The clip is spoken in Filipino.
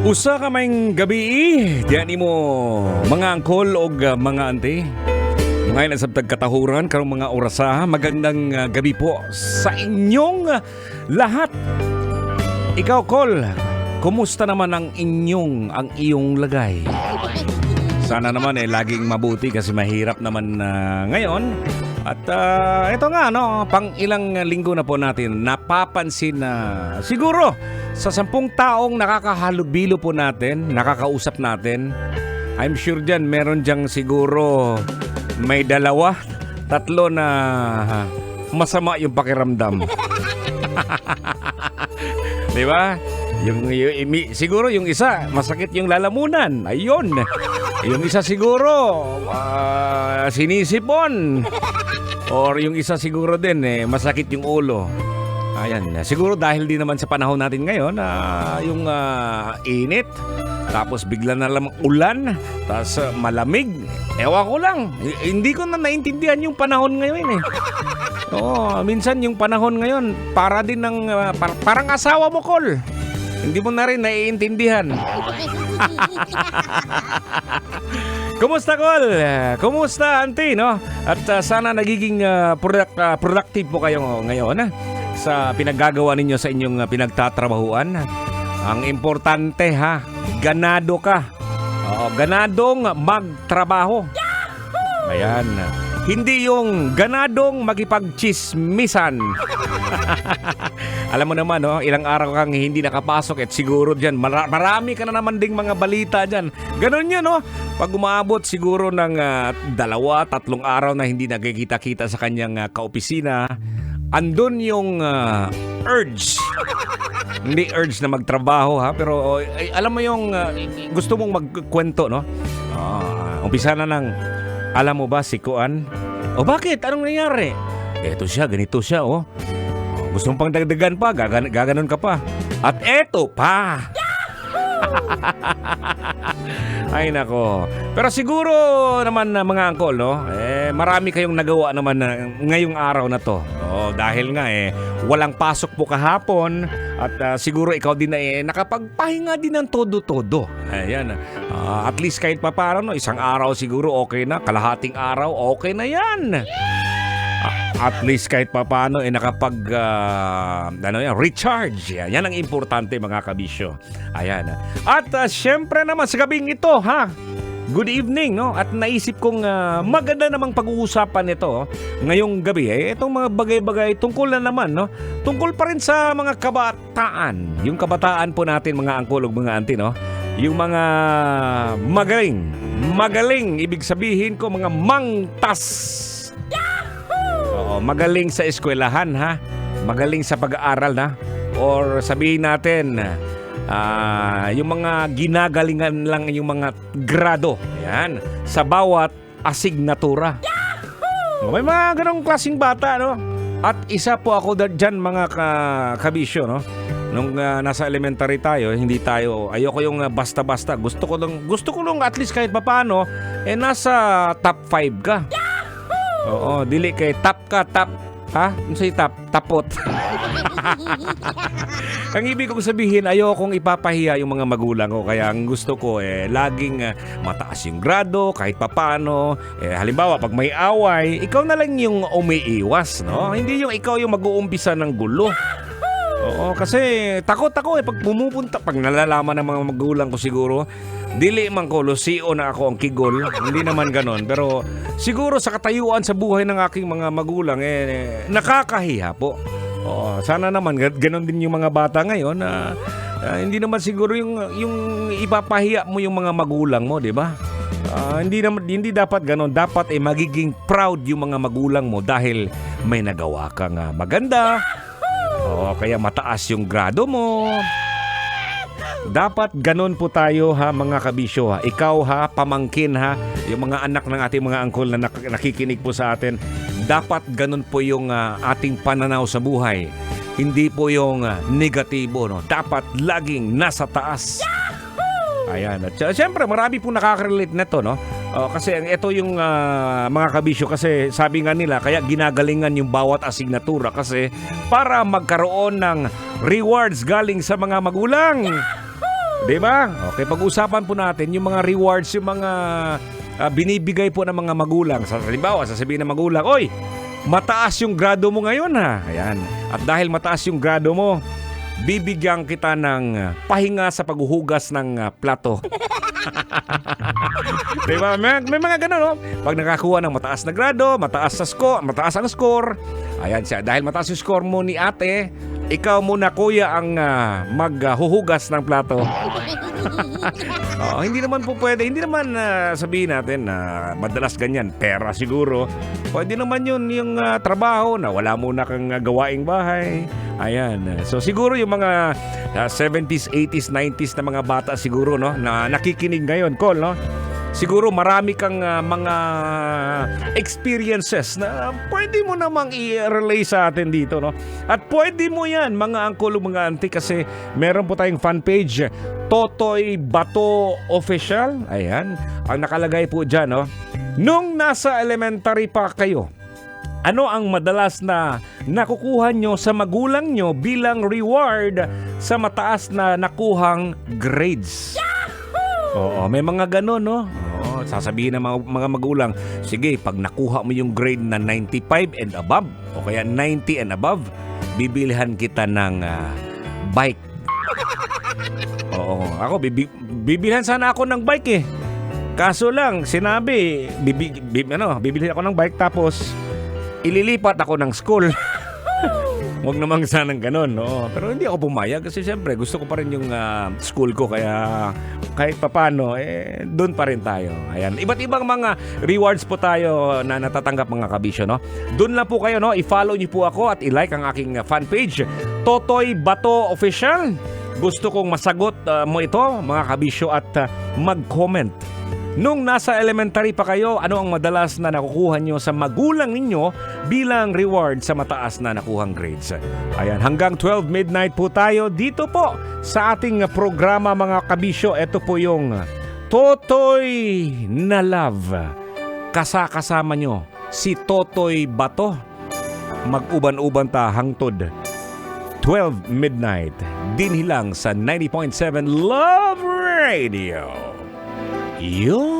Usa ka mayng gabi, diyan mo mga angkol o mga ante. Ngayon ang sabtag katahuran, karong mga orasa, magandang gabi po sa inyong lahat. Ikaw, Kol, kumusta naman ang iyong lagay? Sana naman laging mabuti kasi mahirap naman ngayon. At ito nga, pang ilang linggo na po natin napapansin na siguro sa 10 taong nakakahalubilo po natin, nakakausap natin, I'm sure dyan, meron dyang siguro may 2, 3 na masama yung pakiramdam. Di ba? Siguro yung isa, masakit yung lalamunan. Ayun. Yung isa siguro, sinisipon. Or yung isa siguro din, masakit yung ulo. Ayan. Siguro dahil din naman sa panahon natin ngayon, yung init, tapos bigla na lang ulan, tapos malamig. Ewan ko lang. Hindi ko na naintindihan yung panahon ngayon . Oo, minsan yung panahon ngayon, para din ng, parang asawa mo, Kol. Hindi mo na rin naiintindihan. Kumusta, Kol? Kumusta, auntie, no? At sana nagiging productive po kayo ngayon sa pinaggagawa ninyo sa inyong pinagtatrabahuan. Ang importante, ganado ka. Oo, ganadong magtrabaho. Ayan. Hindi yung ganadong magipagchismisan. Alam mo naman, ilang araw kang hindi nakapasok at siguro dyan, marami ka na naman ding mga balita dyan. Ganon yun, Pag umabot siguro ng 2, 3 araw na hindi nagkikita-kita sa kanyang kaopisina, andun yung urge. Hindi urge na magtrabaho, pero alam mo yung gusto mong magkwento, umpisa na ng, alam mo ba si Kuan? O bakit? Anong nangyari? Eto siya, ganito siya, Gusto mong pang dagdagan pa, gaganon ka pa. At eto pa! Ay nako. Pero siguro naman mga angkol, marami kayong nagawa naman ngayong araw na to. Dahil nga walang pasok po kahapon at siguro ikaw din na nakapagpahinga din ng todo-todo. Ayan. At least kahit pa paano, isang araw siguro okay na, kalahating araw okay na yan. At least kahit pa paano recharge. Yan ang importante mga kabisyo. Ayan. At syempre naman sa gabing ito, good evening, At naisip kong maganda namang pag-uusapan ito ngayong gabi. Itong mga bagay-bagay tungkol na naman, tungkol pa rin sa mga kabataan. Yung kabataan po natin mga angkol ug mga auntie, yung mga magaling, ibig sabihin ko mga mangtas. Magaling sa eskwelahan, magaling sa pag-aaral, or sabihin natin yung mga ginagalingan lang yung mga grado, yan, sa bawat asignatura. May mga ganong klaseng bata, At isa po ako dyan mga kabisyo, Nung nasa elementary tayo, ayoko yung basta-basta. Gusto ko lang at least kahit papaano nasa top 5 ka. Oo, dili kay top. Ano say top? Tapot. Ang ibig kong sabihin, ayokong ipapahiya yung mga magulang ko. Kaya ang gusto ko laging mataas yung grado, kahit papano. Halimbawa, pag may away, ikaw na lang yung umiiwas, Hindi yung ikaw yung mag-uumpisa ng gulo. Oo, kasi takot ako pag pumupunta, pag nalalaman ng mga magulang ko siguro, dili man ko, lusio na ako ang kigol. Hindi naman ganon. Pero siguro sa katayuan sa buhay ng aking mga magulang, nakakahiya po. Sana naman ganon din yung mga bata ngayon. Hindi naman siguro yung ipapahiya mo yung mga magulang mo, di ba? Hindi dapat ganon. Dapat magiging proud yung mga magulang mo dahil may nagawa kang maganda. Kaya mataas yung grado mo. Dapat ganon po tayo mga kabisyo. Ikaw pamangkin yung mga anak ng ating mga angkol na nakikinig po sa atin. Dapat ganon po yung ating pananaw sa buhay. Hindi po yung negatibo, Dapat laging nasa taas. Ayan. At siyempre marami po nakaka-relate na to, kasi ito yung mga kabisyo, kasi sabi nga nila kaya ginagalingan yung bawat asignatura kasi para magkaroon ng rewards galing sa mga magulang. Diba? Okay, pag-usapan po natin yung mga rewards, yung mga binibigay po ng mga magulang. Halimbawa, sasabihin ng magulang, "Oy, mataas yung grado mo ngayon ha." Ayan. At dahil mataas yung grado mo, bibigyan kita ng pahinga sa paghuhugas ng plato. Diba? May mga ganun, no? Pag nakakuha ng mataas na grado, mataas ang score. Ayan siya. Dahil mataas yung score mo ni ate, ikaw muna kuya ang maghuhugas ng plato. Hindi naman po pwede. Hindi naman sabihin natin na madalas ganyan. Pera siguro. Pwede naman yun yung trabaho na wala muna kang gawaing bahay. Ayan. So siguro yung mga 70s, 80s, 90s na mga bata siguro, no, na nakikinig ngayon, Col, no? Siguro marami kang mga experiences na pwede mo namang i-relay sa atin dito, no? At pwede mo yan, mga uncle o mga auntie, kasi meron po tayong fan page, Totoy Bato Official. Ayan. Ang nakalagay po dyan, no? Nung nasa elementary pa kayo, ano ang madalas na nakukuha nyo sa magulang nyo bilang reward sa mataas na nakuhang grades? Oo, may mga ganon, no? Oo, sasabihin ng mga magulang, sige, pag nakuha mo yung grade na 95 and above, o kaya 90 and above, bibilihan kita ng bike. Oo, ako, bibilihan sana ako ng bike eh. Kaso lang, sinabi, bibilihan ako ng bike tapos ililipat ako ng school. Huwag namang sanang ganun, no? Pero hindi ako pumayag kasi siyempre gusto ko pa rin yung school ko, kaya kahit papano, doon pa rin tayo. Ayan, iba't ibang mga rewards po tayo na natatanggap, mga kabisyo, no? Doon lang po kayo, no? I-follow niyo po ako at i-like ang aking fan page, Totoy Bato Official. Gusto kong masagot mo ito, mga kabisyo, at mag-comment. Nung nasa elementary pa kayo, ano ang madalas na nakukuha nyo sa magulang ninyo bilang reward sa mataas na nakuhang grades? Ayan, hanggang 12 midnight po tayo dito po sa ating programa, mga kabisyo. Ito po yung Totoy na Love. Kasama nyo si Totoy Bato. Mag-uban-uban ta hangtod 12 midnight. Dinhi lang sa 90.7 Love Radio. Yo!